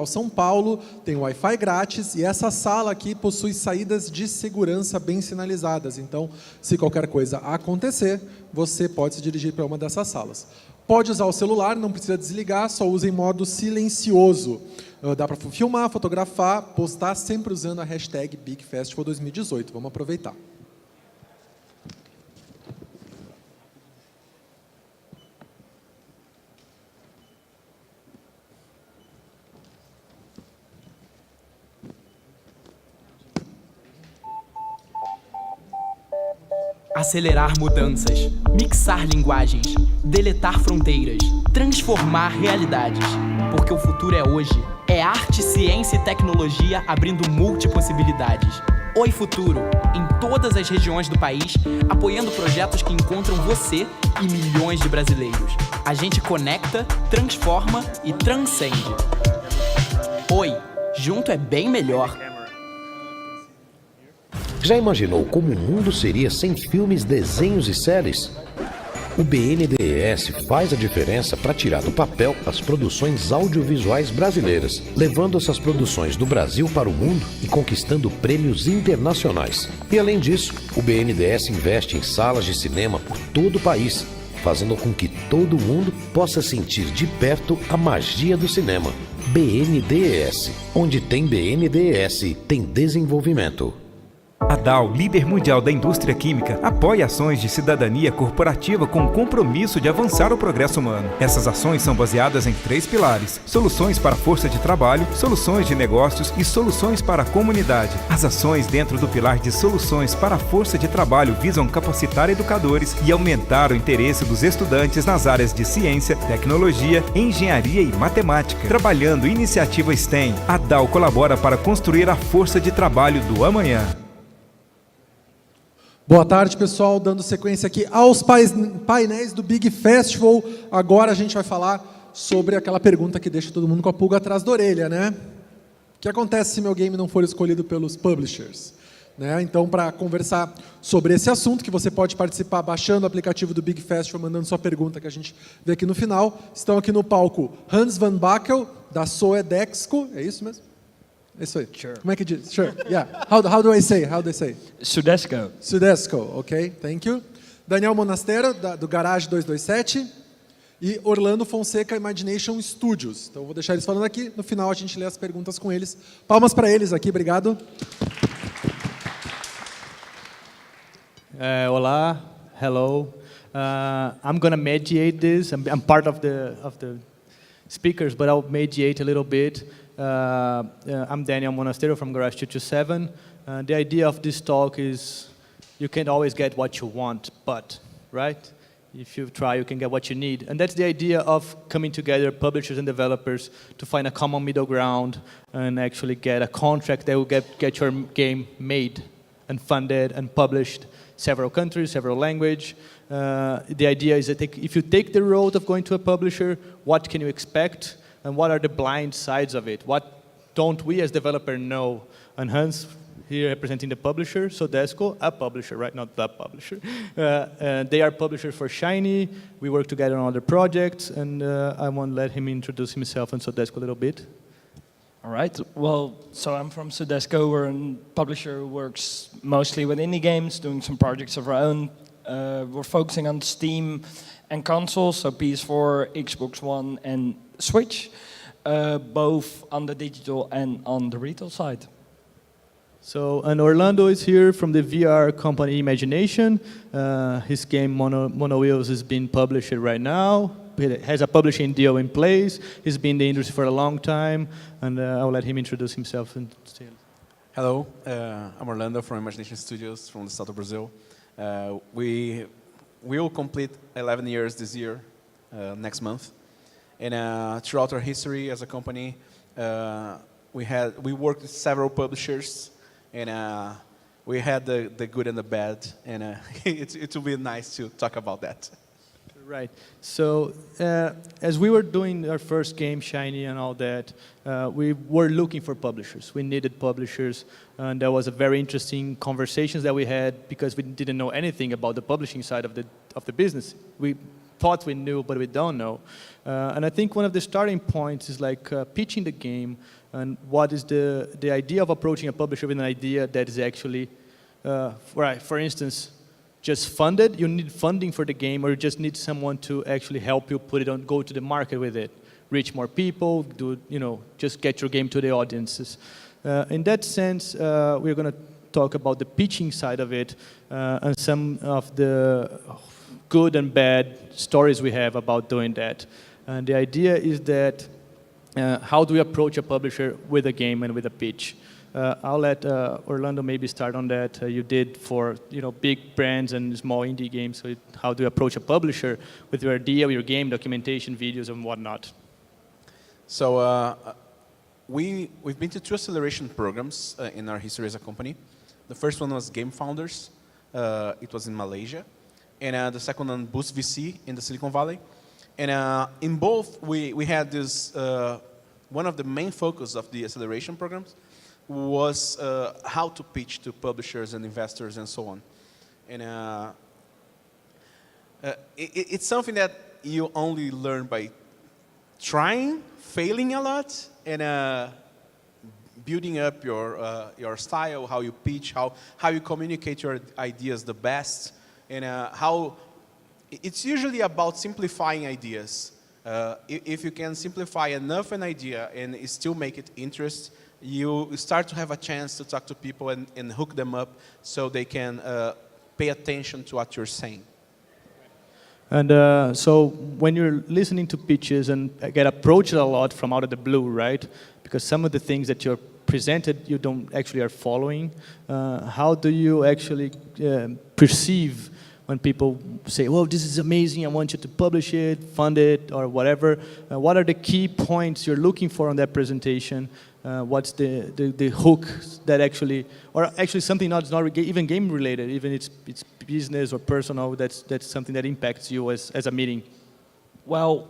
Local São Paulo, tem Wi-Fi grátis e essa sala aqui possui saídas de segurança bem sinalizadas. Então, se qualquer coisa acontecer, você pode se dirigir para uma dessas salas. Pode usar o celular, não precisa desligar, só usa em modo silencioso. Dá para filmar, fotografar, postar, sempre usando a hashtag BigFestival2018. Vamos aproveitar. Acelerar mudanças, mixar linguagens, deletar fronteiras, transformar realidades. Porque o futuro é hoje. É arte, ciência e tecnologia abrindo multipossibilidades. Oi Futuro, em todas as regiões do país, apoiando projetos que encontram você e milhões de brasileiros. A gente conecta, transforma e transcende. Oi, junto é bem melhor. Já imaginou como o mundo seria sem filmes, desenhos e séries? O BNDES faz a diferença para tirar do papel as produções audiovisuais brasileiras, levando essas produções do Brasil para o mundo e conquistando prêmios internacionais. E além disso, o BNDES investe em salas de cinema por todo o país, fazendo com que todo mundo possa sentir de perto a magia do cinema. BNDES. Onde tem BNDES, tem desenvolvimento. A Dow, líder mundial da indústria química, apoia ações de cidadania corporativa com o compromisso de avançar o progresso humano. Essas ações são baseadas em 3 pilares: soluções para a força de trabalho, soluções de negócios e soluções para a comunidade. As ações dentro do pilar de soluções para a força de trabalho visam capacitar educadores e aumentar o interesse dos estudantes nas áreas de ciência, tecnologia, engenharia e matemática. Trabalhando iniciativa STEM, a Dow colabora para construir a força de trabalho do amanhã. Boa tarde, pessoal. Dando sequência aqui aos painéis do Big Festival. Agora a gente vai falar sobre aquela pergunta que deixa todo mundo com a pulga atrás da orelha, né? O que acontece se meu game não for escolhido pelos publishers? Né? Então, para conversar sobre esse assunto, que você pode participar baixando o aplicativo do Big Festival, mandando sua pergunta, que a gente vê aqui no final. Estão aqui no palco Hans van Brakel, da SOEDESCO. É isso mesmo? Isso aí. Sure. Como é que diz? Sure. Yeah. How do I say? SOEDESCO. SOEDESCO, ok. Thank you. Daniel Monastero, do Garage 227. E Orlando Fonseca, Imagination Studios. Então, eu vou deixar eles falando aqui. No final, a gente lê as perguntas com eles. Palmas para eles aqui. Obrigado. Olá. Hello. I'm going to mediate this. I'm part of the speakers, but I'll mediate a little bit. I'm Daniel Monastero from Garage 227. The idea of this talk is you can't always get what you want, but, right? If you try, you can get what you need. And that's the idea of coming together, publishers and developers, to find a common middle ground and actually get a contract that will get your game made and funded and published. Several countries, several languages. The idea is that if you take the road of going to a publisher, what can you expect? And what are the blind sides of it? What don't we as developers know? And Hans, here representing the publisher, SOEDESCO, a publisher, right? Not the publisher. They are publishers for Shiny. We work together on other projects, and I want to let him introduce himself and SOEDESCO a little bit. All right. Well, so I'm from SOEDESCO. We're a publisher who works mostly with indie games, doing some projects of our own. We're focusing on Steam and consoles, so PS4, Xbox One, and Switch, both on the digital and on the retail side. So, and Orlando is here from the VR company Imagination. His game Mono Wheels is being published right now. He has a publishing deal in place. He's been in the industry for a long time, and I'll let him introduce himself. Hello, I'm Orlando from Imagination Studios from the south of Brazil. We will complete 11 years this year, next month. And throughout our history as a company, we worked with several publishers, and we had the good and the bad, and it will be nice to talk about that. Right. So as we were doing our first game, Shiny and all that, we were looking for publishers. We needed publishers, and there was a very interesting conversations that we had because we didn't know anything about the publishing side of the business. We thought we knew, but we don't know. And I think one of the starting points is like pitching the game, and what is the idea of approaching a publisher with an idea that is actually, right, for instance, just funded. You need funding for the game, or you just need someone to actually help you put it on, go to the market with it, reach more people, do, just get your game to the audiences. In that sense, we're going to talk about the pitching side of it, and some of the good and bad stories we have about doing that. And the idea is that how do we approach a publisher with a game and with a pitch? I'll let Orlando maybe start on that. You did for big brands and small indie games. So how do you approach a publisher with your idea, your game, documentation, videos, and whatnot? So we've been to 2 acceleration programs in our history as a company. The first one was Game Founders. It was in Malaysia. And the second one, Boost VC in the Silicon Valley. And in both, we had this, one of the main focus of the acceleration programs was how to pitch to publishers and investors and so on. And it's something that you only learn by trying, failing a lot, and building up your style, how you pitch, how you communicate your ideas the best, and how it's usually about simplifying ideas. If you can simplify enough an idea and still make it interest, you start to have a chance to talk to people and hook them up so they can pay attention to what you're saying. And so when you're listening to pitches and get approached a lot from out of the blue, right? Because some of the things that you're presented, you don't actually are following. How do you actually perceive when people say, well, this is amazing, I want you to publish it, fund it, or whatever? What are the key points you're looking for on that presentation? What's the hook that actually, or actually something that's not even game related, even it's business or personal, that's something that impacts you as a meeting? Well,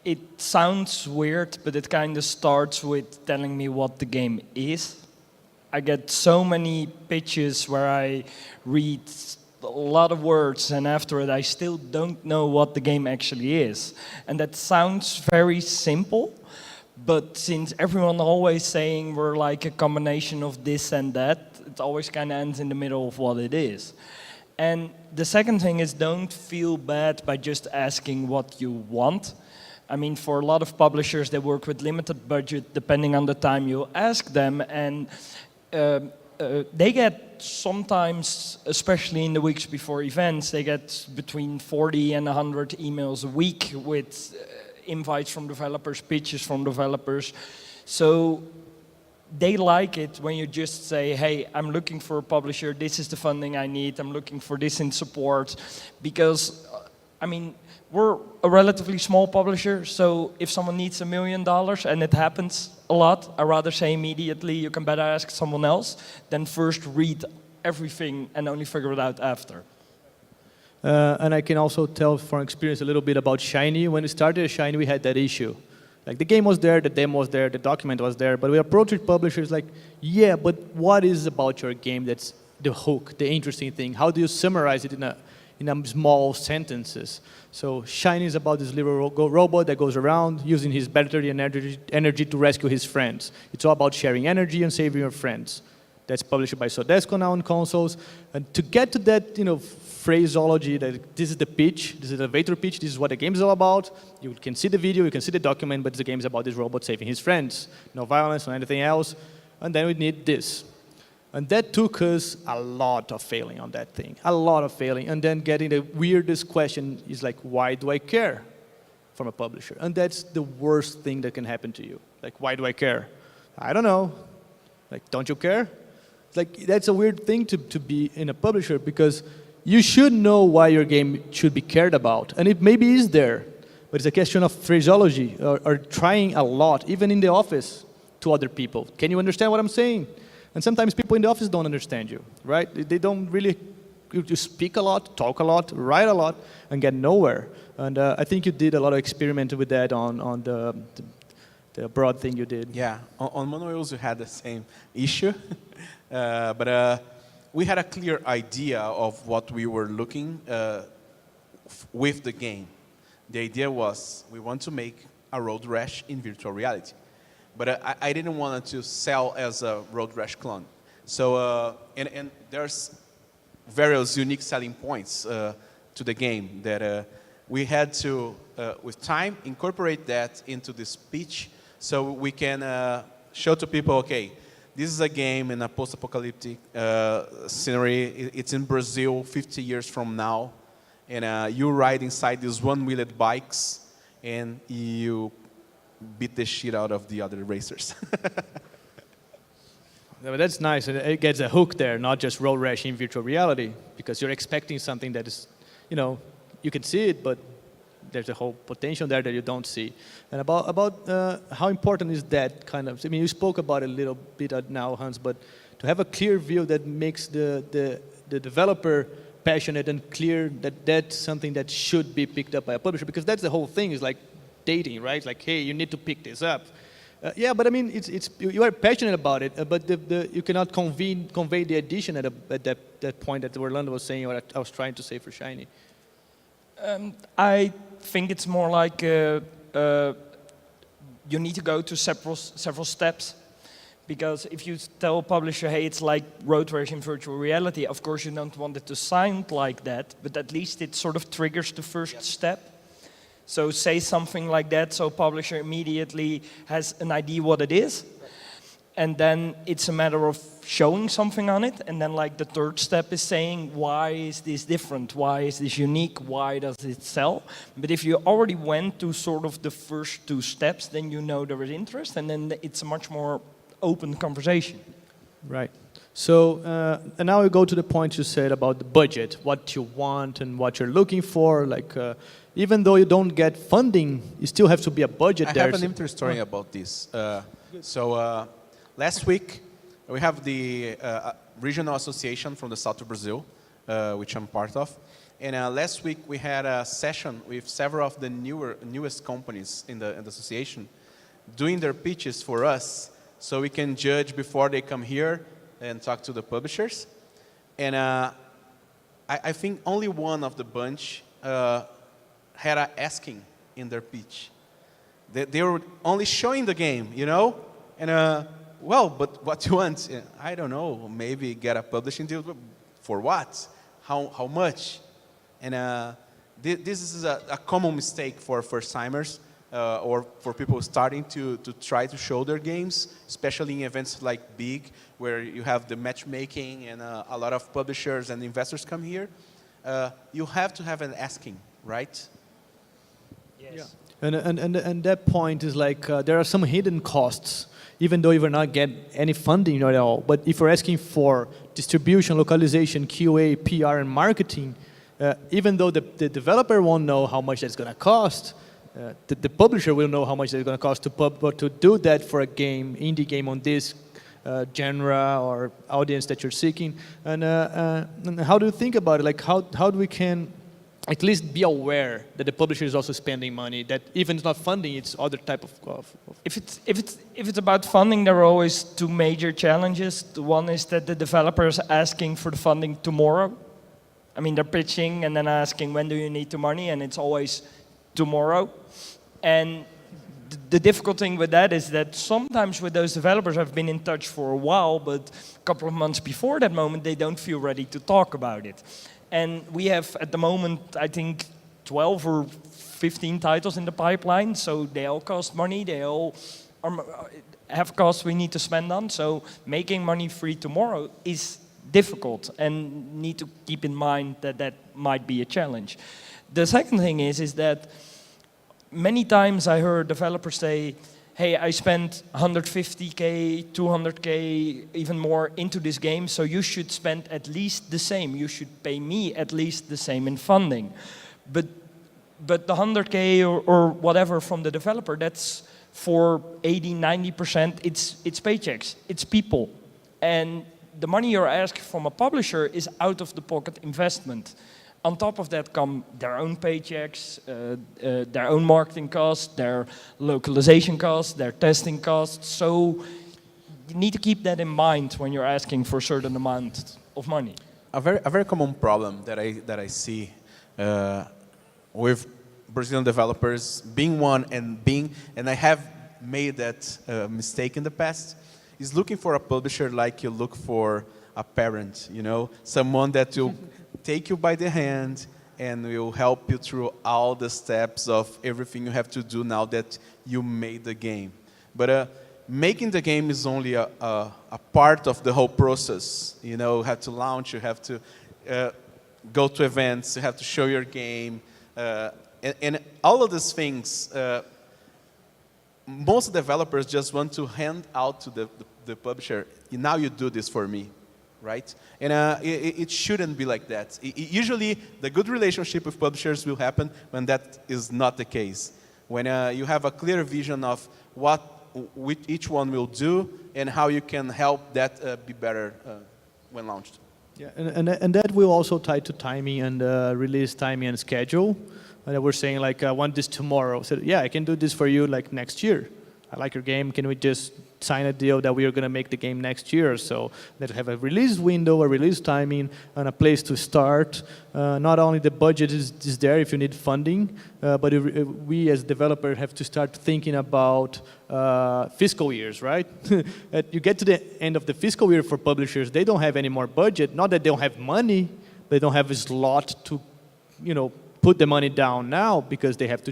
it sounds weird, but it kind of starts with telling me what the game is. I get so many pitches where I read a lot of words, and after it I still don't know what the game actually is. And that sounds very simple, but since everyone always saying we're like a combination of this and that, it always kind of ends in the middle of what it is. And the second thing is, don't feel bad by just asking what you want. I mean, for a lot of publishers, they work with limited budget depending on the time you ask them, and they get sometimes, especially in the weeks before events, they get between 40 and 100 emails a week with invites from developers, pitches from developers. So they like it when you just say, hey, I'm looking for a publisher, this is the funding I need, I'm looking for this in support. Because, I mean, we're a relatively small publisher, so if someone needs $1 million, and it happens a lot, I'd rather say immediately, you can better ask someone else, than first read everything and only figure it out after. And I can also tell from experience a little bit about Shiny. When we started Shiny, we had that issue. Like the game was there, the demo was there, the document was there, but we approached publishers like, yeah, but what is about your game that's the hook, the interesting thing? How do you summarize it in a small sentences? So Shiny is about this little robot that goes around using his battery and energy to rescue his friends. It's all about sharing energy and saving your friends. That's published by SOEDESCO now on consoles. And to get to that, phraseology that this is the pitch, this is the elevator pitch, this is what the game is all about. You can see the video, you can see the document, but the game is about this robot saving his friends. No violence, no anything else. And then we need this. And that took us a lot of failing on that thing, a lot of failing. And then getting the weirdest question is like, why do I care from a publisher? And that's the worst thing that can happen to you. Like, why do I care? I don't know. Like, don't you care? Like, that's a weird thing to be in a publisher, because you should know why your game should be cared about. And it maybe is there, but it's a question of phraseology or trying a lot, even in the office, to other people. Can you understand what I'm saying? And sometimes people in the office don't understand you, right? They don't really, you speak a lot, talk a lot, write a lot, and get nowhere. And I think you did a lot of experimenting with that on the broad thing you did. Yeah, on Monoils we had the same issue, but we had a clear idea of what we were looking with the game. the idea was we want to make a road rash in virtual reality. But I didn't want to sell as a road rash clone. So, and there's various unique selling points to the game that we had to, with time, incorporate that into this pitch so we can show to people, okay, this is a game in a post-apocalyptic scenery. It's in Brazil 50 years from now. And you ride inside these one-wheeled bikes and you beat the shit out of the other racers. Yeah, but that's nice. It gets a hook there, not just road rash in virtual reality, because you're expecting something that is, you can see it, but there's a whole potential there that you don't see. And about how important is that kind of, you spoke about it a little bit now, Hans, but to have a clear view that makes the developer passionate and clear that that's something that should be picked up by a publisher, because that's the whole thing, is like dating, right? Like, hey, you need to pick this up. Yeah, but I mean, you are passionate about it, but you cannot convey the addition at that point that Orlando was saying, or I was trying to say for Shiny. I think it's more like you need to go to several steps. Because if you tell a publisher, hey, it's like road rash in virtual reality, of course you don't want it to sound like that, but at least it sort of triggers the first step. So say something like that, so publisher immediately has an idea what it is. And then it's a matter of showing something on it. And then like the third step is saying, why is this different? Why is this unique? Why does it sell? But if you already went to sort of the first two steps, then you know there is interest. And then it's a much more open conversation. Right. So, and now we go to the point you said about the budget, what you want and what you're looking for. Like, even though you don't get funding, you still have to be a budget there. I have an interesting story about this. Last week, we have the regional association from the south of Brazil, which I'm part of. And last week, we had a session with several of the newest companies in the association doing their pitches for us, so we can judge before they come here and talk to the publishers. And I think only one of the bunch had an asking in their pitch. They were only showing the game, And, well, but what do you want? I don't know, maybe get a publishing deal. For what? How much? And this is a common mistake for first-timers. Or for people starting to try to show their games, especially in events like Big, where you have the matchmaking and a lot of publishers and investors come here. You have to have an asking, right? Yes. Yeah. And that point is like there are some hidden costs, even though you will not get any funding at all. But if you're asking for distribution, localization, QA, PR, and marketing, even though the developer won't know how much that's going to cost, the publisher will know how much it's going to cost to do that for a game, indie game on this genre or audience that you're seeking. And how do you think about it? Like how do we can at least be aware that the publisher is also spending money, that even it's not funding, it's other type of. If it's about funding, there are always two major challenges. The one is that the developer is asking for the funding tomorrow. I mean, they're pitching and then asking, when do you need the money? And it's always tomorrow. And the difficult thing with that is that sometimes with those developers I've been in touch for a while, but a couple of months before that moment they don't feel ready to talk about it. And we have at the moment I think 12 or 15 titles in the pipeline, so they all cost money, they all have costs we need to spend on, so making money free tomorrow is difficult and need to keep in mind that that might be a challenge. The second thing is that many times I heard developers say, hey, I spent 150K, 200K, even more into this game, so you should spend at least the same. You should pay me at least the same in funding. But the 100K or whatever from the developer, that's for 80, 90%, it's paychecks, it's people. And the money you're asking from a publisher is out-of-the-pocket investment. On top of that come their own paychecks, their own marketing costs, their localization costs, their testing costs. So you need to keep that in mind when you're asking for a certain amount of money. A very common problem that I see with Brazilian developers, being one and I have made that mistake in the past, is looking for a publisher like you look for a parent, you know, someone that will take you by the hand and will help you through all the steps of everything you have to do now that you made the game. But making the game is only a part of the whole process. You know, you have to launch, you have to go to events, you have to show your game, and all of these things. Most developers just want to hand out to the publisher, now you do this for me, right? And it shouldn't be like that. Usually, the good relationship with publishers will happen when that is not the case. When you have a clear vision of what each one will do and how you can help that be better when launched. Yeah, and that will also tie to timing and release timing and schedule. We're saying like, I want this tomorrow. So yeah, I can do this for you like next year. I like your game. Can we just sign a deal that we are going to make the game next year? So that have a release window, a release timing, and a place to start. Not only the budget is there if you need funding, but we as developers have to start thinking about fiscal years, right? You get to the end of the fiscal year for publishers, they don't have any more budget. Not that they don't have money, they don't have a slot to, put the money down now because they have to,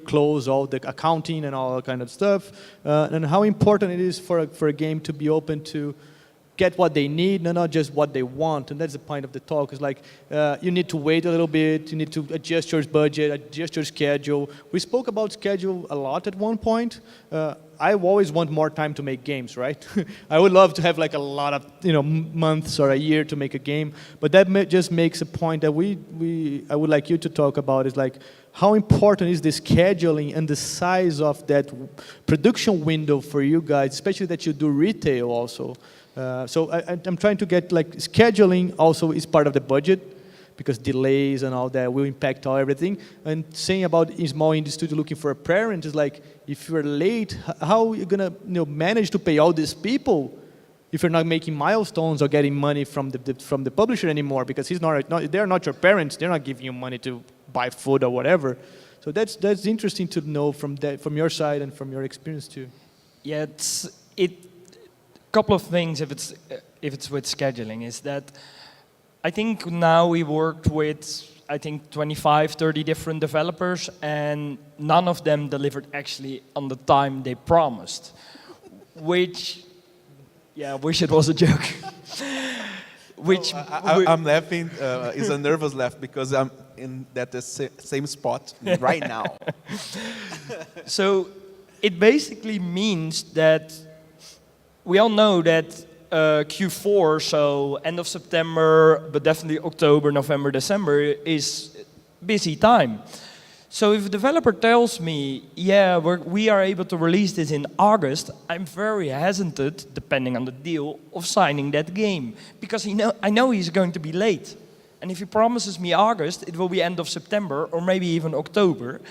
close all the accounting and all that kind of stuff. And how important it is for a game to be open to get what they need, not just what they want. And that's the point of the talk. Is like you need to wait a little bit. You need to adjust your budget, adjust your schedule. We spoke about schedule a lot at one point. I always want more time to make games, right? I would love to have like a lot of months or a year to make a game. But that just makes a point that I would like you to talk about is like how important is the scheduling and the size of that production window for you guys, especially that you do retail also. So I'm trying to get like scheduling also is part of the budget because delays and all that will impact everything. And saying about a small indie studio looking for a parent is like, if you're late, how are you gonna manage to pay all these people if you're not making milestones or getting money from the publisher anymore because they're not your parents, they're not giving you money to buy food or whatever. So that's interesting to know from your side and from your experience too. Yeah, couple of things if it's with scheduling is that I think now we worked with 25, 30 different developers and none of them delivered actually on the time they promised, which, yeah, I wish it was a joke. I'm laughing, it's a nervous laugh because I'm in that same spot right now. So it basically means that we all know that Q4, so end of September, but definitely October, November, December, is busy time. So if a developer tells me, yeah, we are able to release this in August, I'm very hesitant, depending on the deal, of signing that game. Because I know he's going to be late. And if he promises me August, it will be end of September, or maybe even October.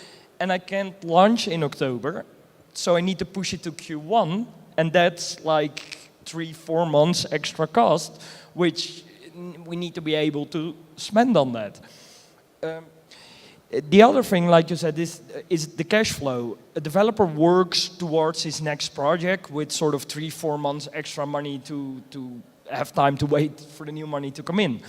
And I can't launch in October, so I need to push it to Q1. And that's like 3-4 months extra cost, which we need to be able to spend on that. The other thing, like you said, is the cash flow. A developer works towards his next project with sort of 3-4 months extra money to have time to wait for the new money to come in.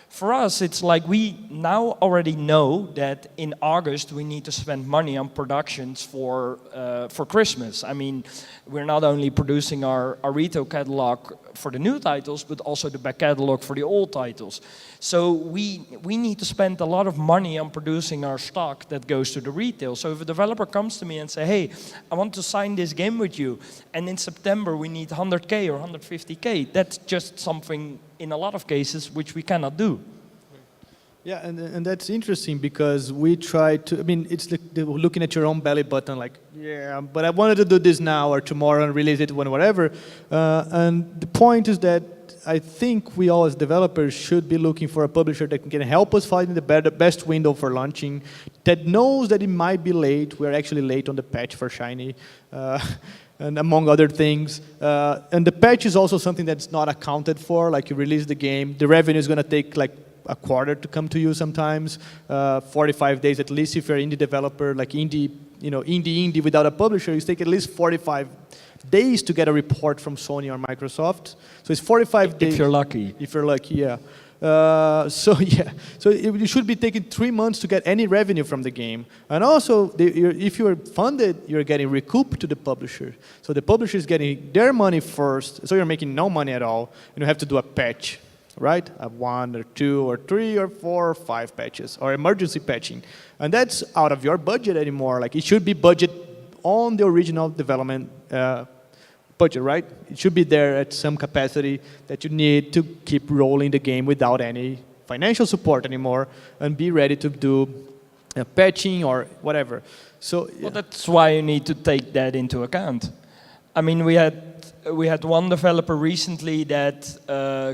For us, it's like we now already know that in August we need to spend money on productions for Christmas. I mean, we're not only producing our retail catalog for the new titles, but also the back catalog for the old titles. So we need to spend a lot of money on producing our stock that goes to the retail. So if a developer comes to me and say, hey, I want to sign this game with you, and in September we need 100K or 150K, that's just something in a lot of cases which we cannot do. Yeah, and that's interesting because we try to, it's looking at your own belly button like, yeah, but I wanted to do this now or tomorrow and release it whatever. And the point is that I think we all as developers should be looking for a publisher that can help us find the best window for launching, that knows that it might be late. We're actually late on the patch for Shiny, and among other things. And the patch is also something that's not accounted for. Like you release the game, the revenue is going to take like a quarter to come to you sometimes, 45 days at least if you're an indie developer, like indie without a publisher, you take at least 45 days to get a report from Sony or Microsoft. So it's 45 days. If you're lucky. If you're lucky, yeah. So you should be taking 3 months to get any revenue from the game. And also, if you're funded, you're getting recouped to the publisher. So the publisher is getting their money first, so you're making no money at all, and you have to do a patch, right? 1 or 2 or 3 or 4 or 5 patches, or emergency patching. And that's out of your budget anymore. Like, it should be budget on the original development budget, right? It should be there at some capacity that you need to keep rolling the game without any financial support anymore and be ready to do patching or whatever. So Well, that's why you need to take that into account. I mean, we had one developer recently that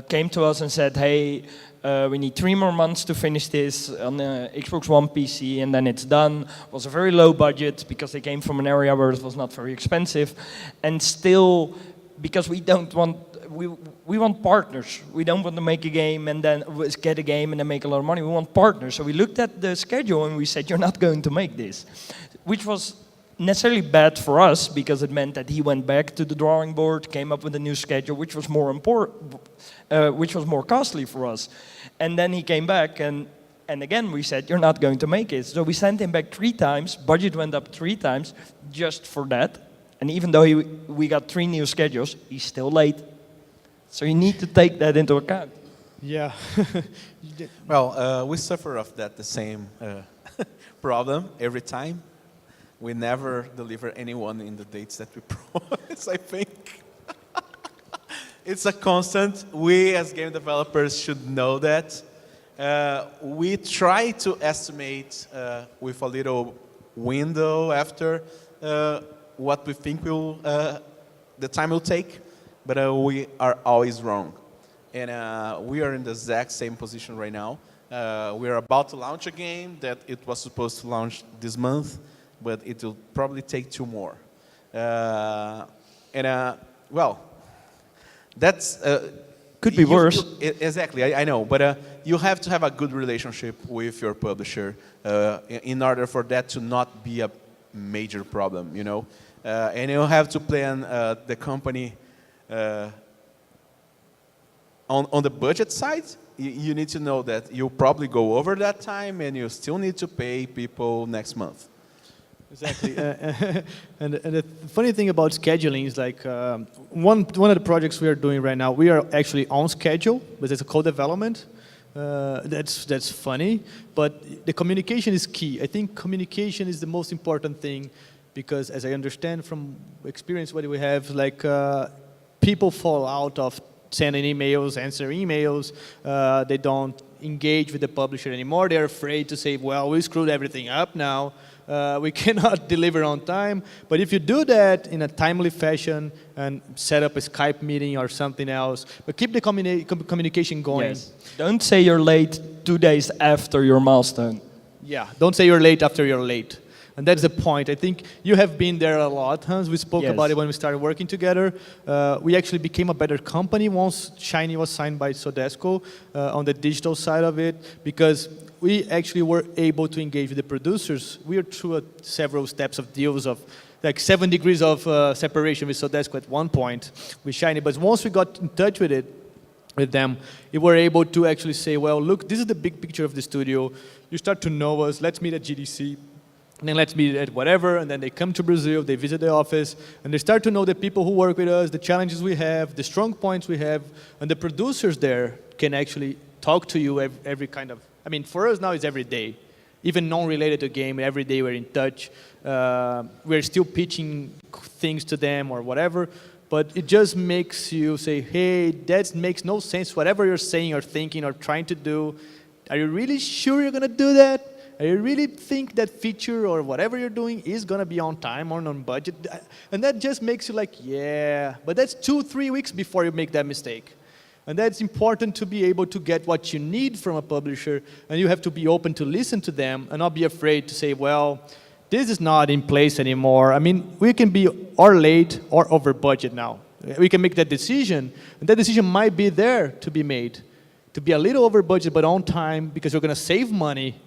came to us and said, hey, we need 3 more months to finish this on the Xbox One PC, and then it's done. It was a very low budget because they came from an area where it was not very expensive. And still, because we want partners. We don't want to make a game and then get a game and then make a lot of money. We want partners. So we looked at the schedule and we said, you're not going to make this. Which was necessarily bad for us because it meant that he went back to the drawing board, came up with a new schedule, which was more important, which was more costly for us. And then he came back and again we said, you're not going to make it. So we sent him back 3 times, budget went up 3 times just for that. And even though we got 3 new schedules, he's still late. So you need to take that into account. yeah. Well, we suffer of that the same problem every time. We never deliver anyone in the dates that we promise, I think. It's a constant. We as game developers should know that. We try to estimate with a little window after what we think the time will take, but we are always wrong. And we are in the exact same position right now. We are about to launch a game that it was supposed to launch this month, but it will probably take 2 more. Well, that's... Could be worse. Exactly, I know. But you have to have a good relationship with your publisher in order for that to not be a major problem, you know? And you have to plan the company on the budget side. You need to know that you'll probably go over that time and you still need to pay people next month. Exactly. And the funny thing about scheduling is like one of the projects we are doing right now, we are actually on schedule, but it's a co-development. That's funny, but the communication is key. I think communication is the most important thing because, as I understand from experience, what we have, like people fall out of sending emails, answering emails. They don't engage with the publisher anymore. They're afraid to say, well, we screwed everything up now. We cannot deliver on time. But if you do that in a timely fashion and set up a Skype meeting or something else, but keep the communication going. Yes. Don't say you're late 2 days after your milestone. Yeah, don't say you're late after you're late. And that's the point. I think you have been there a lot, Hans. We spoke about it when we started working together. We actually became a better company once Shiny was signed by SOEDESCO on the digital side of it, because we actually were able to engage with the producers. We are through several steps of deals of like 7 degrees of separation with SOEDESCO at one point with Shiny. But once we got in touch with them, we were able to actually say, well, look, this is the big picture of the studio. You start to know us. Let's meet at GDC. And then let's meet at whatever, and then they come to Brazil, they visit the office, and they start to know the people who work with us, the challenges we have, the strong points we have, and the producers there can actually talk to you every kind of, I mean, for us now it's every day. Even non-related to game, every day we're in touch. We're still pitching things to them or whatever, but it just makes you say, hey, that makes no sense, whatever you're saying or thinking or trying to do. Are you really sure you're going to do that? I really think that feature or whatever you're doing is going to be on time or on budget. And that just makes you like, yeah. But that's 2-3 weeks before you make that mistake. And that's important to be able to get what you need from a publisher. And you have to be open to listen to them and not be afraid to say, well, this is not in place anymore. I mean, we can be or late or over budget now. We can make that decision. And that decision might be there to be made. to be a little over budget but on time because you're going to save money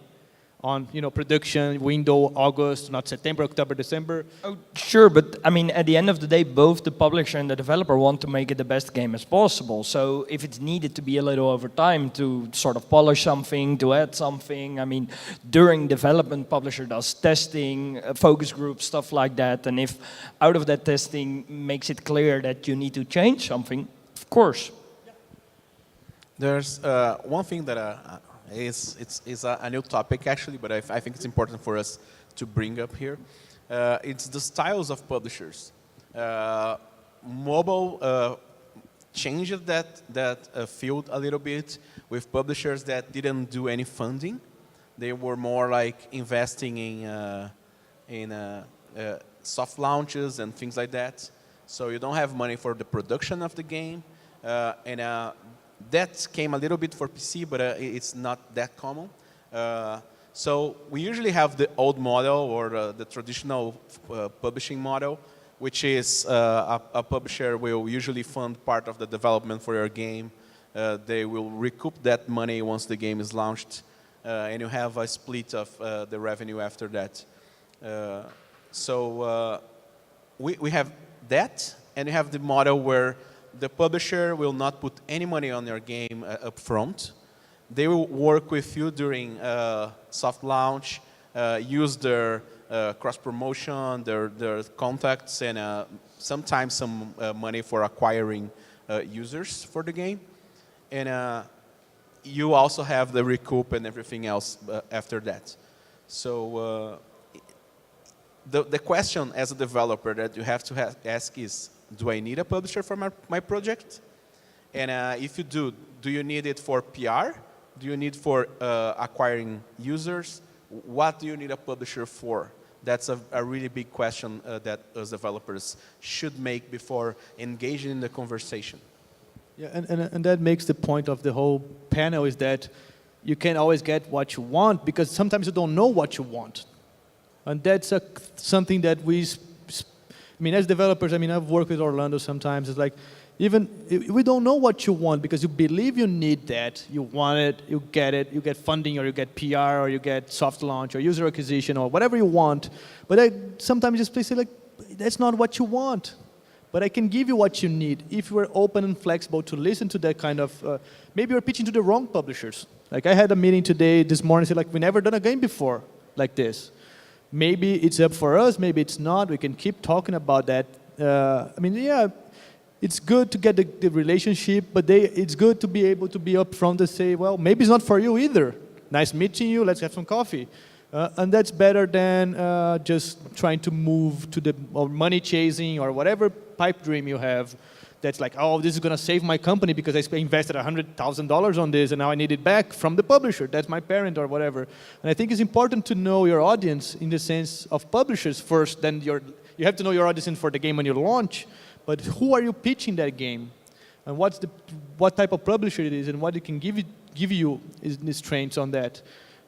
on production window, August, not September, October, December. Oh, sure, but I mean, at the end of the day, both the publisher and the developer want to make it the best game as possible. So if it's needed to be a little over time to sort of polish something, to add something, I mean, during development, publisher does testing, focus groups, stuff like that. And if out of that testing makes it clear that you need to change something, of course. There's one thing that it's a new topic actually, but I think it's important for us to bring up here. It's the styles of publishers. Mobile changed that field a little bit with publishers that didn't do any funding. They were more like investing in soft launches and things like that. So you don't have money for the production of the game, that came a little bit for PC, but it's not that common. So we usually have the old model or the traditional publishing model, which is a publisher will usually fund part of the development for your game. They will recoup that money once the game is launched, and you have a split of the revenue after that. So we have that, and you have the model where the publisher will not put any money on your game up front. They will work with you during soft launch, use their cross-promotion, their contacts, and sometimes some money for acquiring users for the game. And you also have the recoup and everything else after that. So the question as a developer that you have to ask is, do I need a publisher for my project? And if you do you need it for PR? Do you need for acquiring users? What do you need a publisher for? That's a really big question that us developers should make before engaging in the conversation. Yeah, and that makes the point of the whole panel is that you can't always get what you want because sometimes you don't know what you want. And that's something that as developers, I've worked with Orlando sometimes. It's like, even we don't know what you want because you believe you need that, you want it, you get funding or you get PR or you get soft launch or user acquisition or whatever you want. But sometimes you just say like, that's not what you want. But I can give you what you need if you are open and flexible to listen to that kind of. Maybe you're pitching to the wrong publishers. Like I had a meeting this morning, said like we never done a game before like this. Maybe it's up for us, maybe it's not. We can keep talking about that. It's good to get the relationship, but it's good to be able to be upfront and say, well, maybe it's not for you either. Nice meeting you, let's have some coffee. And that's better than just trying to move to or money chasing or whatever pipe dream you have. That's like, oh, this is going to save my company because I invested $100,000 on this and now I need it back from the publisher. That's my parent or whatever. And I think it's important to know your audience in the sense of publishers first. Then you have to know your audience for the game when you launch. But who are you pitching that game? And what type of publisher it is and what it can give you is strengths on that.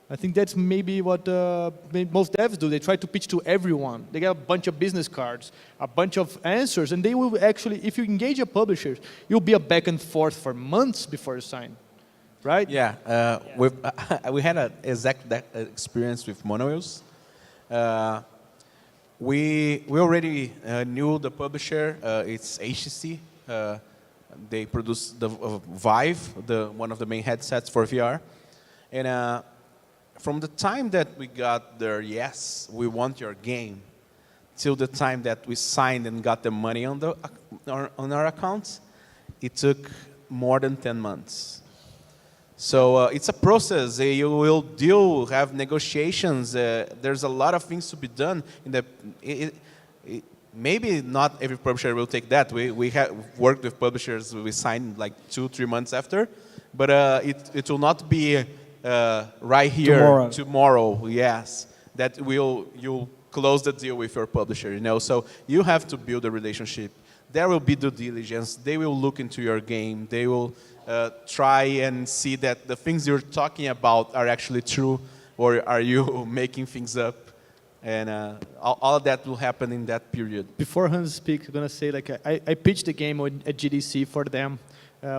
I think that's maybe what most devs do. They try to pitch to everyone. They get a bunch of business cards, a bunch of answers, and they will actually, if you engage a publisher, you'll be a back and forth for months before you sign, right? Yeah, we had an exact experience with Monowheels. We already knew the publisher. It's HTC. They produce the Vive, one of the main headsets for VR, and. From the time that we got their yes, we want your game, till the time that we signed and got the money on our accounts, it took more than 10 months. So it's a process. You will have negotiations. There's a lot of things to be done. Maybe not every publisher will take that. We have worked with publishers we signed like 2-3 months after, but it will not be. Right here tomorrow, yes, that you'll close the deal with your publisher, So you have to build a relationship. There will be due diligence. They will look into your game. They will try and see that the things you're talking about are actually true, or are you making things up? And all of that will happen in that period. Before Hans speaks, I'm going to say, like, I pitched the game at GDC for them.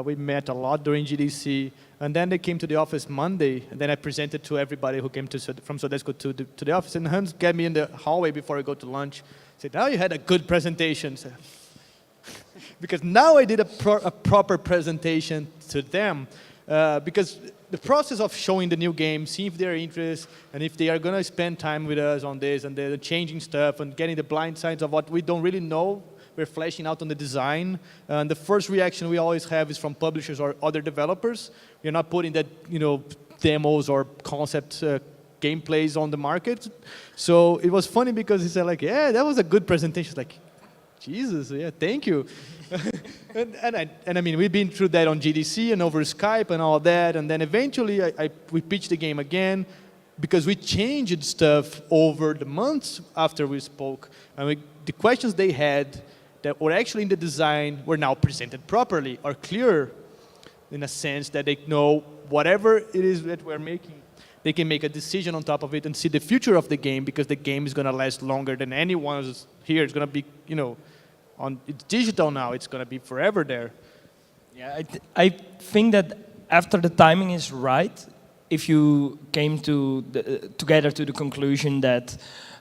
We met a lot during GDC, and then they came to the office Monday, and then I presented to everybody who came from SOEDESCO to the office, and Hans got me in the hallway before I go to lunch. Said, "Now you had a good presentation." So, because now I did a proper presentation to them, because the process of showing the new game, seeing if they're interested, and if they are going to spend time with us on this, and they're changing stuff, and getting the blind sides of what we don't really know, we're fleshing out on the design. And the first reaction we always have is from publishers or other developers. We're not putting that, demos or concept gameplays on the market. So it was funny because he said, like, "Yeah, that was a good presentation." Like, Jesus, yeah, thank you. and I mean, we've been through that on GDC and over Skype and all that, and then eventually we pitched the game again because we changed stuff over the months after we spoke. And the questions they had that were actually in the design were now presented properly or clear in a sense that they know whatever it is that we're making, they can make a decision on top of it and see the future of the game, because the game is going to last longer than anyone's here. It's going to be, it's digital now. It's going to be forever there. Yeah, I think that after the timing is right, if you came together to the conclusion that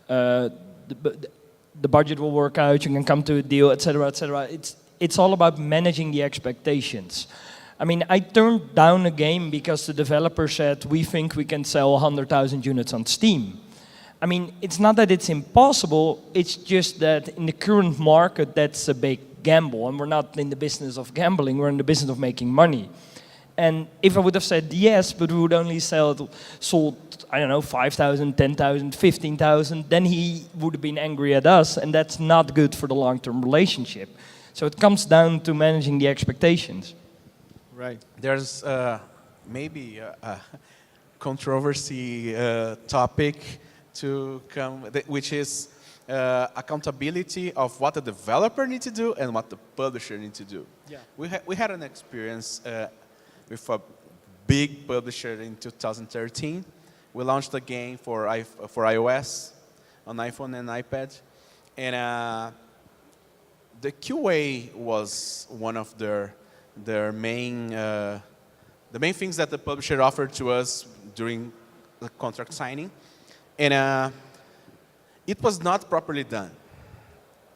the budget will work out, you can come to a deal, etc., etc. It's all about managing the expectations. I mean, I turned down a game because the developer said, "We think we can sell 100,000 units on Steam." I mean, it's not that it's impossible, it's just that in the current market, that's a big gamble, and we're not in the business of gambling, we're in the business of making money. And if I would have said yes, but we would only sold, I don't know, 5,000, 10,000, 15,000, then he would have been angry at us, and that's not good for the long-term relationship. So it comes down to managing the expectations. Right. There's maybe a controversy topic to come, which is accountability of what the developer needs to do and what the publisher needs to do. Yeah. We had an experience with a big publisher in 2013. We launched a game for iOS on iPhone and iPad, and the QA was one of their main things that the publisher offered to us during the contract signing, and it was not properly done,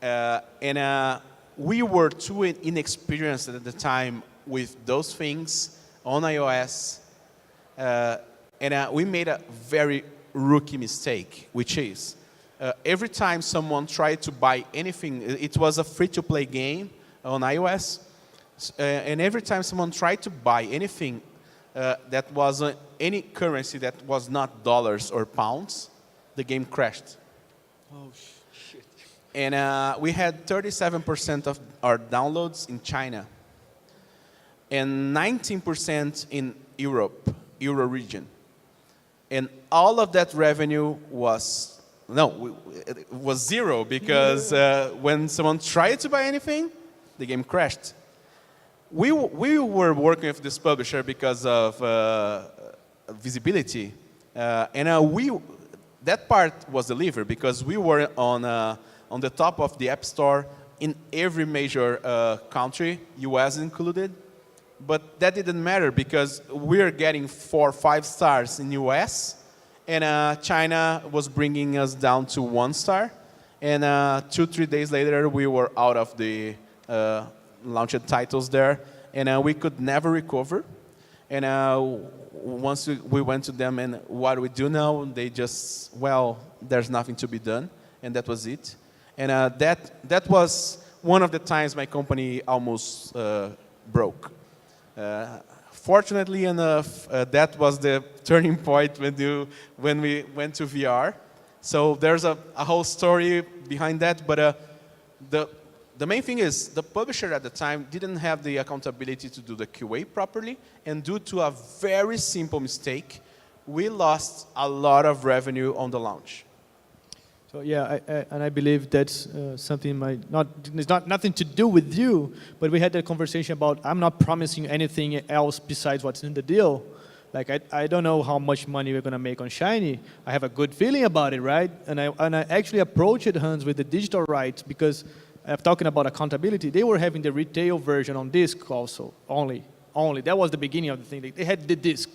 and we were too inexperienced at the time with those things on iOS, and we made a very rookie mistake, which is every time someone tried to buy anything, it was a free-to-play game on iOS, and every time someone tried to buy anything that was any currency that was not dollars or pounds, the game crashed. Oh, shit. And we had 37% of our downloads in China, and 19% in Europe, Euro region. And all of that revenue was zero, because when someone tried to buy anything, the game crashed. We were working with this publisher because of visibility, and that part was delivered because we were on the top of the App Store in every major country, US included. But that didn't matter because we're getting 4 or 5 stars in US, and China was bringing us down to 1 star. And 2-3 days later, we were out of the launched titles there, and we could never recover. And once we went to them, and what do we do now? They just, well, there's nothing to be done, and that was it. And that was one of the times my company almost broke. Fortunately enough, that was the turning point when we went to VR. So there's a whole story behind that, but the main thing is the publisher at the time didn't have the accountability to do the QA properly, and due to a very simple mistake, we lost a lot of revenue on the launch. So yeah, and I believe that's something it's not nothing to do with you, but we had that conversation about, I'm not promising anything else besides what's in the deal. Like, I don't know how much money we're going to make on Shiny. I have a good feeling about it, right? And I actually approached Hans with the digital rights because I'm talking about accountability. They were having the retail version on disc also, only. That was the beginning of the thing. They had the disc,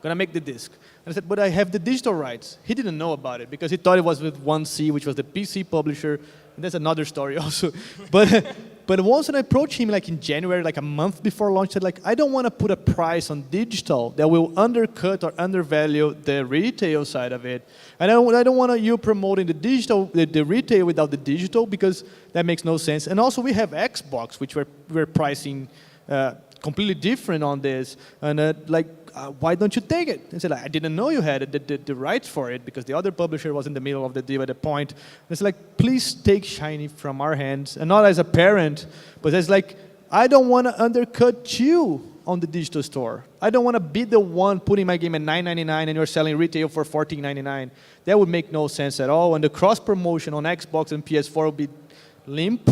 going to make the disc. And I said, but I have the digital rights. He didn't know about it because he thought it was with 1C, which was the PC publisher. And that's another story also. But once I approached him like in January, like a month before launch, I said like, I don't want to put a price on digital that will undercut or undervalue the retail side of it. And I don't want you promoting the digital, the retail without the digital because that makes no sense. And also we have Xbox, which we're pricing completely different on this. And why don't you take it? I said, I didn't know you had the rights for it because the other publisher was in the middle of the deal at the point. And it's like, please take Shiny from our hands. And not as a parent, but as like, I don't want to undercut you on the digital store. I don't want to be the one putting my game at $9.99 and you're selling retail for $14.99. That would make no sense at all. And the cross-promotion on Xbox and PS4 would be limp.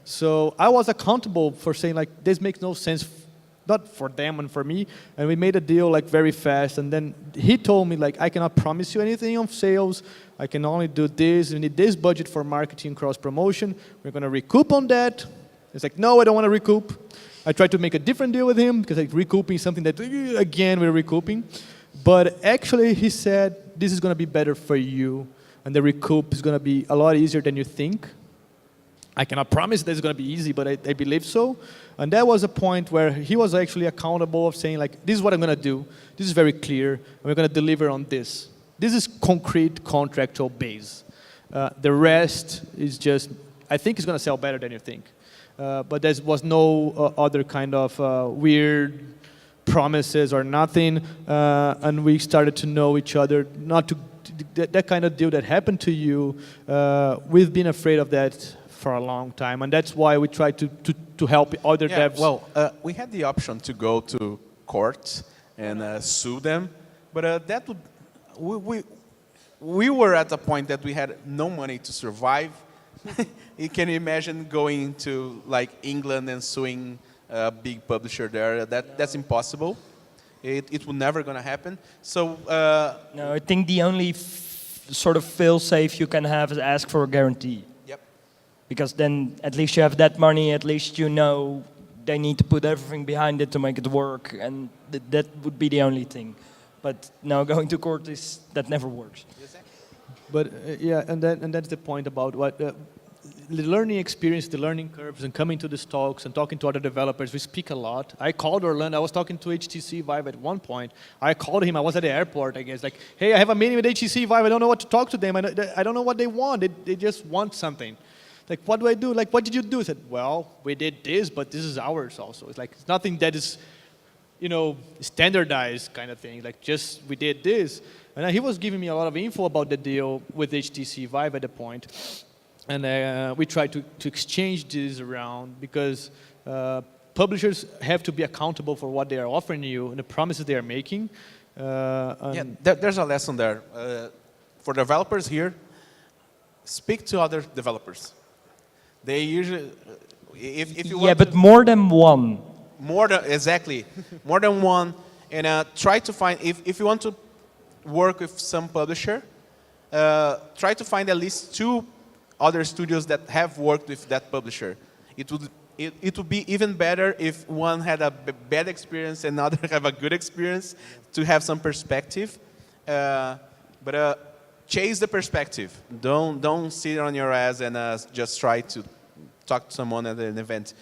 So I was accountable for saying like, this makes no sense, not for them and for me, and we made a deal like very fast. And then he told me like, I cannot promise you anything on sales. I can only do this. We need this budget for marketing cross promotion. We're going to recoup on that. It's like, no, I don't want to recoup. I tried to make a different deal with him because like recouping something that again we're recouping. But actually he said this is going to be better for you, and the recoup is going to be a lot easier than you think. I cannot promise that it's going to be easy, but I believe so. And that was a point where he was actually accountable of saying, like, this is what I'm going to do. This is very clear, and we're going to deliver on this. This is concrete contractual base. The rest is just, I think it's going to sell better than you think. But there was no other kind of weird promises or nothing. And we started to know each other, not to that kind of deal that happened to you. We've been afraid of that for a long time, and that's why we try to help other devs. Well, we had the option to go to court and sue them, but that would, we were at a point that we had no money to survive. You can imagine going to like England and suing a big publisher there. That's impossible. It would never gonna happen. So no, I think the only sort of fail-safe you can have is ask for a guarantee. Because then at least you have that money, at least you know they need to put everything behind it to make it work, and that would be the only thing. But now going to court, that never works. But yeah, and that's the point about what the learning experience, the learning curves, and coming to these talks and talking to other developers. We speak a lot. I called Orlando. I was talking to HTC Vive at one point. I called him. I was at the airport, I guess. Like, hey, I have a meeting with HTC Vive. I don't know what to talk to them. I don't know what they want. They just want something. Like, what do I do? Like, what did you do? I said, well, we did this, but this is ours also. It's like, it's nothing that is, standardized kind of thing. Like, just, we did this. And he was giving me a lot of info about the deal with HTC Vive at the point. And we tried to exchange this around because publishers have to be accountable for what they are offering you and the promises they are making. There's a lesson there. For developers here, speak to other developers. They usually, if you want but more than one. Exactly, more than one, and try to find, if you want to work with some publisher, try to find at least 2 other studios that have worked with that publisher. It would be even better if one had a bad experience and other have a good experience to have some perspective. But chase the perspective. Don't sit on your ass and just try to talk to someone at an event.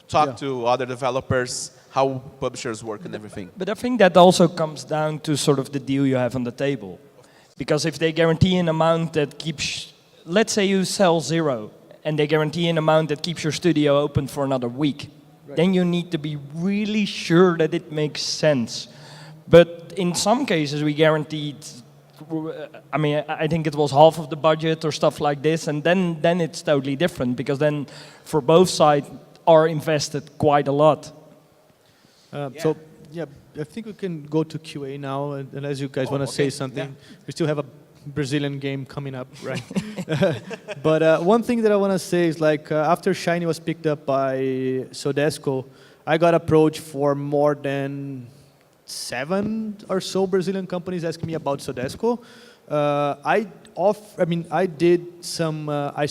Talk to other developers, how publishers work and everything. But I think that also comes down to sort of the deal you have on the table. Because if they guarantee an amount that keeps, let's say you sell 0, and they guarantee an amount that keeps your studio open for another week, then you need to be really sure that it makes sense. But in some cases we guaranteed, I think it was half of the budget or stuff like this, and then it's totally different, because then for both sides are invested quite a lot. So, yeah, I think we can go to QA now, and unless you guys want to say something. Yeah. We still have a Brazilian game coming up, right? But one thing that I want to say is, like, after Shiny was picked up by SOEDESCO, I got approached for more than 7 or so Brazilian companies asking me about SOEDESCO. I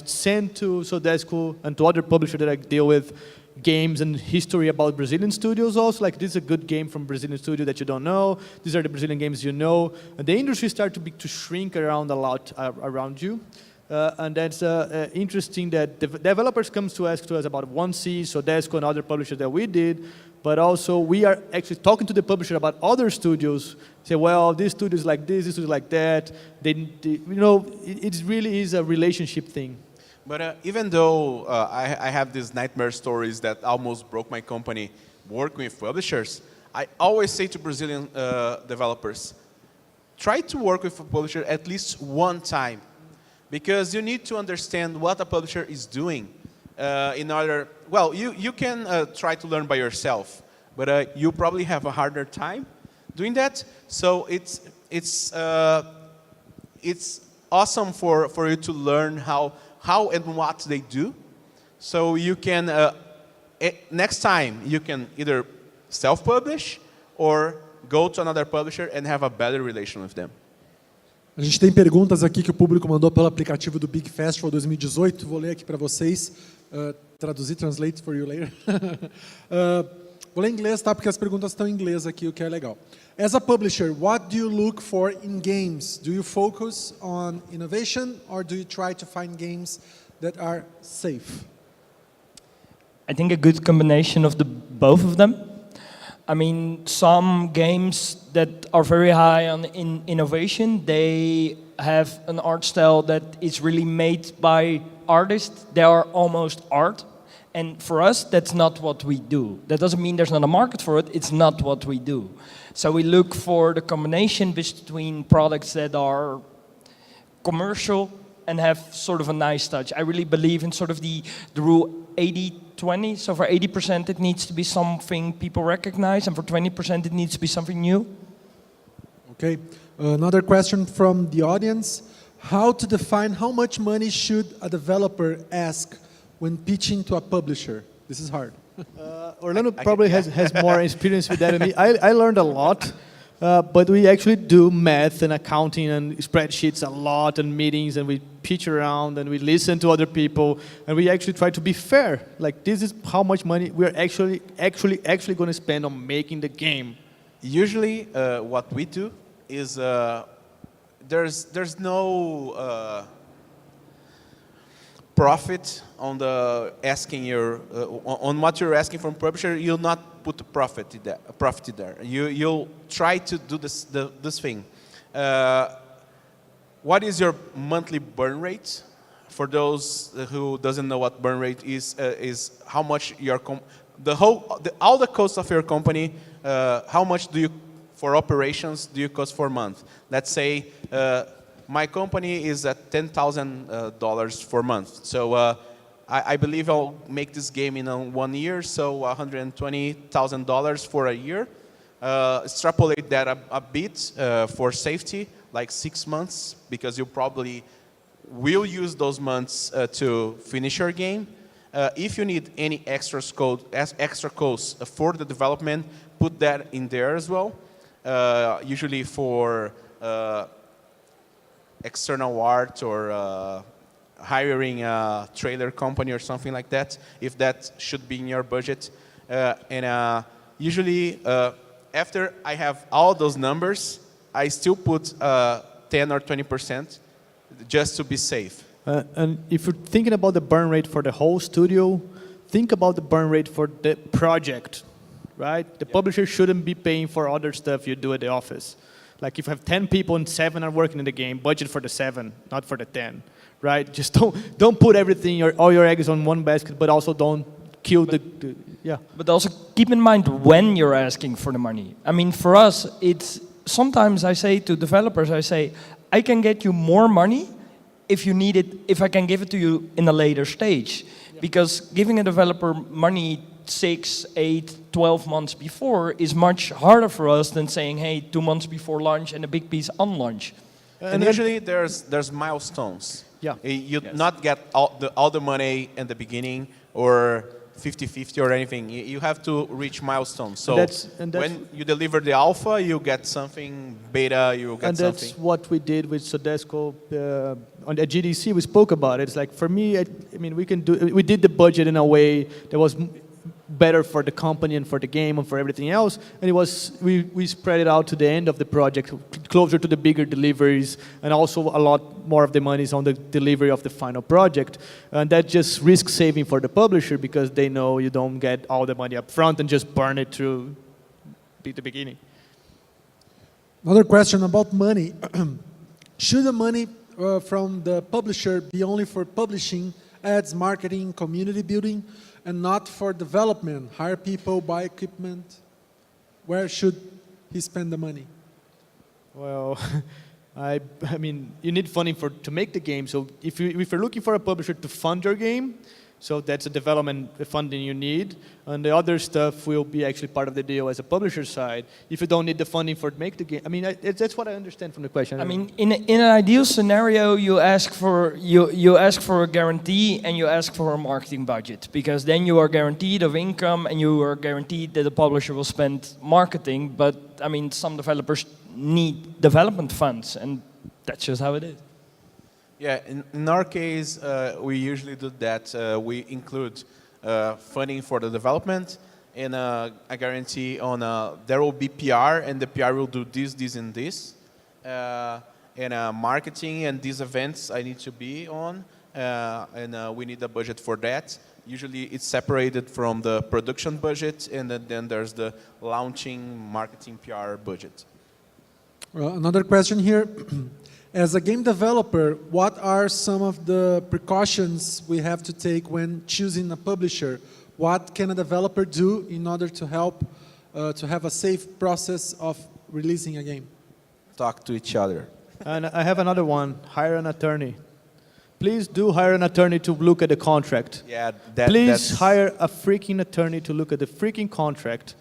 sent to SOEDESCO and to other publishers that I deal with games and history about Brazilian studios also, like this is a good game from Brazilian studio that you don't know, these are the Brazilian games you know. And the industry started to shrink around a lot around you. And that's interesting that developers come to ask to us about 1C, SOEDESCO and other publishers that we did, but also we are actually talking to the publisher about other studios, say, well, this studio is like this studio is like that. It really is a relationship thing. But even though I have these nightmare stories that almost broke my company working with publishers, I always say to Brazilian developers, try to work with a publisher at least one time, because you need to understand what a publisher is doing in order, well, you can try to learn by yourself, but you probably have a harder time doing that. So it's awesome for you to learn how and what they do. So you can, next time, you can either self-publish or go to another publisher and have a better relation with them. A gente tem perguntas aqui que o público mandou pelo aplicativo do Big Festival 2018. Vou ler aqui para vocês. Traduzir, translate for you later. Vou ler em inglês, tá? Porque as perguntas estão em inglês aqui, o que é legal. As a publisher, what do you look for in games? Do you focus on innovation or do you try to find games that are safe? I think a good combination of both of them. I mean, some games that are very high on innovation, they have an art style that is really made by artists. They are almost art. And for us, that's not what we do. That doesn't mean there's not a market for it. It's not what we do. So we look for the combination between products that are commercial and have sort of a nice touch. I really believe in sort of the rule 80-20. So for 80% it needs to be something people recognize, and for 20% it needs to be something new. Okay. Another question from the audience. How to define how much money should a developer ask when pitching to a publisher? This is hard. Orlando probably has more experience with that than me. I learned a lot, but we actually do math and accounting and spreadsheets a lot and meetings, and we pitch around and we listen to other people, and we actually try to be fair. Like, this is how much money we're actually going to spend on making the game. Usually, what we do is there's no profit on the asking on what you're asking from publisher. You'll not put a profit there. You'll try to do this thing. What is your monthly burn rate? For those who doesn't know what burn rate is how much your all the costs of your company. How much for operations do you cost for a month? Let's say my company is at $10,000 for a month. So I believe I'll make this game in 1 year, so $120,000 for a year. Extrapolate that a bit for safety, like 6 months, because you probably will use those months to finish your game. If you need any extra costs for the development, put that in there as well. Usually for external art or hiring a trailer company or something like that, if that should be in your budget. And usually, after I have all those numbers, I still put 10 or 20% just to be safe. And if you're thinking about the burn rate for the whole studio, think about the burn rate for the project, right? The publisher shouldn't be paying for other stuff you do at the office. Like if you have 10 people and 7 are working in the game, budget for the 7, not for the 10, right? Just don't put everything, all your eggs on one basket, but also don't kill yeah. But also keep in mind when you're asking for the money. I mean, for us, it's sometimes I say to developers, I can get you more money if you need it, if I can give it to you in a later stage. Yeah. Because giving a developer money 6, 8, 12 months before is much harder for us than saying, hey, 2 months before launch and a big piece on launch. And usually there's milestones. Yeah. You not get all the money in the beginning, or 50-50 or anything. You have to reach milestones. So And that's when you deliver the alpha, you get something. Beta, you get and something. that's what we did with SOEDESCO on the GDC. We spoke about it. It's like, for me, I mean, we did the budget in a way that was better for the company and for the game and for everything else. And we spread it out to the end of the project, closer to the bigger deliveries, and also a lot more of the money is on the delivery of the final project. And that just risk saving for the publisher, because they know you don't get all the money up front and just burn it through the beginning. Another question about money. Should the money from the publisher be only for publishing, ads, marketing, community building, and not for development, hire people, buy equipment? Where should he spend the money? Well, I mean, you need funding to make the game. So if you're looking for a publisher to fund your game, so that's a development funding you need, and the other stuff will be actually part of the deal as a publisher side. If you don't need the funding for to make the game, I mean, that's what I understand from the question. I mean, in an ideal scenario, you ask for a guarantee and you ask for a marketing budget, because then you are guaranteed of income and you are guaranteed that the publisher will spend marketing. But I mean, some developers need development funds, and that's just how it is. Yeah, in our case, we usually do that. We include funding for the development and a guarantee on there will be PR, and the PR will do this, this, and this. And marketing and these events I need to be on, and we need a budget for that. Usually it's separated from the production budget, and then there's the launching, marketing, PR budget. Well, another question here. As a game developer, what are some of the precautions we have to take when choosing a publisher? What can a developer do in order to help to have a safe process of releasing a game? Talk to each other. And I have another one, hire an attorney. Please do hire an attorney to look at the contract. Yeah, Please hire a freaking attorney to look at the freaking contract.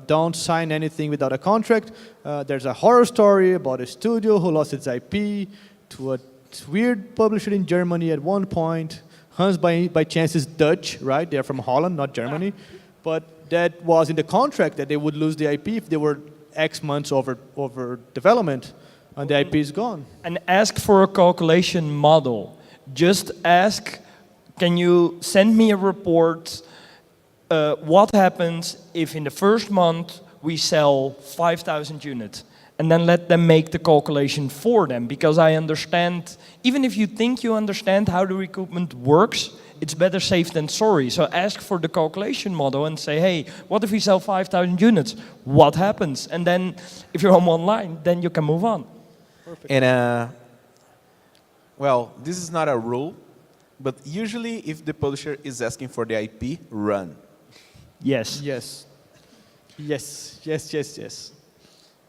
Don't sign anything without a contract. There's a horror story about a studio who lost its IP to a weird publisher in Germany at one point. Hans, by chance, is Dutch, right? They're from Holland, not Germany. But that was in the contract that they would lose the IP if they were X months over development, and the IP is gone. And ask for a calculation model. Just ask, can you send me a report? What happens if in the first month we sell 5,000 units? And then let them make the calculation for them. Because I understand, even if you think you understand how the recoupment works, it's better safe than sorry. So ask for the calculation model and say, hey, what if we sell 5,000 units? What happens? And then if you're on one line, then you can move on. Perfect. And well, this is not a rule, but usually if the publisher is asking for the IP, run. Yes. Yes. Yes, yes, yes, yes.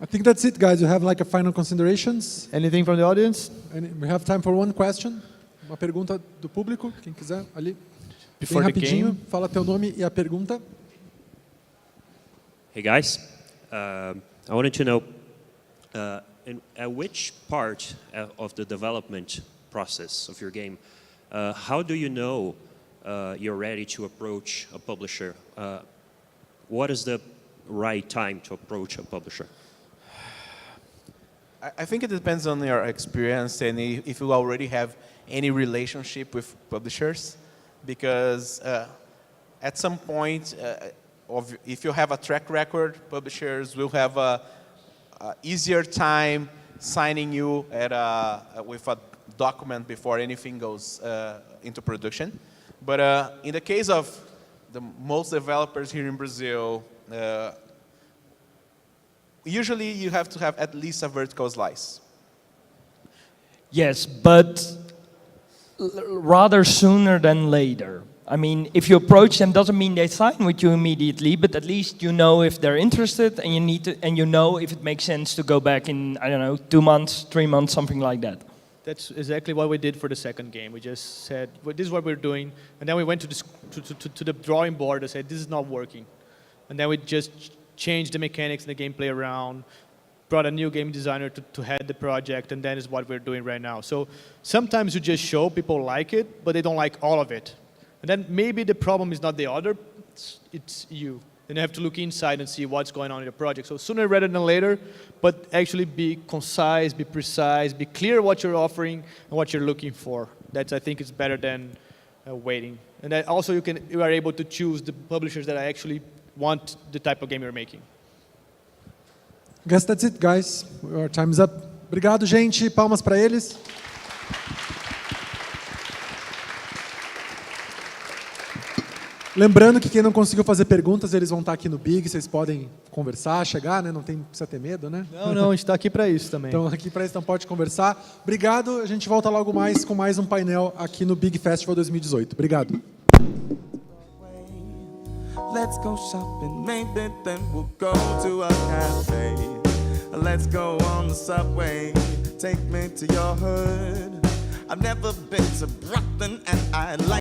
I think that's it, guys. You have like a final considerations? Anything from the audience? We have time for one question. Uma pergunta do público, quem quiser, ali. Before Bem the rapidinho, game. fala teu nome e a pergunta. Hey guys, I wanted to know at which part of the development process of your game, how do you know you're ready to approach a publisher? What is the right time to approach a publisher? I think it depends on your experience and if you already have any relationship with publishers, because at some point, if you have a track record, publishers will have a easier time signing you with a document before anything goes into production. But in the case of the most developers here in Brazil, usually you have to have at least a vertical slice. Yes, but rather sooner than later. I mean, if you approach them, doesn't mean they sign with you immediately, but at least you know if they're interested, and you know if it makes sense to go back in, I don't know, 2 months, 3 months, something like that. That's exactly what we did for the second game. We just said, well, this is what we're doing, and then we went to the drawing board and said, this is not working. And then we just changed the mechanics and the gameplay around, brought a new game designer to head the project, and that is what we're doing right now. So sometimes you just show people like it, but they don't like all of it. And then maybe the problem is not the other, it's you. Then you have to look inside and see what's going on in the project. So sooner rather than later, but actually be concise, be precise, be clear what you're offering and what you're looking for. That I think is better than waiting. And that also you are able to choose the publishers that actually want the type of game you're making. Guess that's it, guys. Our time's up. Obrigado, gente. Palmas para eles. Lembrando que quem não conseguiu fazer perguntas, eles vão estar aqui no Big, vocês podem conversar, chegar, né? Não precisa ter medo, né? Não, a gente está aqui para isso também. Então, aqui para isso, então pode conversar. Obrigado, a gente volta logo mais com mais um painel aqui no Big Festival 2018. Obrigado. Let's go shopping, maybe then we'll go to a cafe. Let's go on the subway, take me to your hood. I've never been to Brooklyn and I like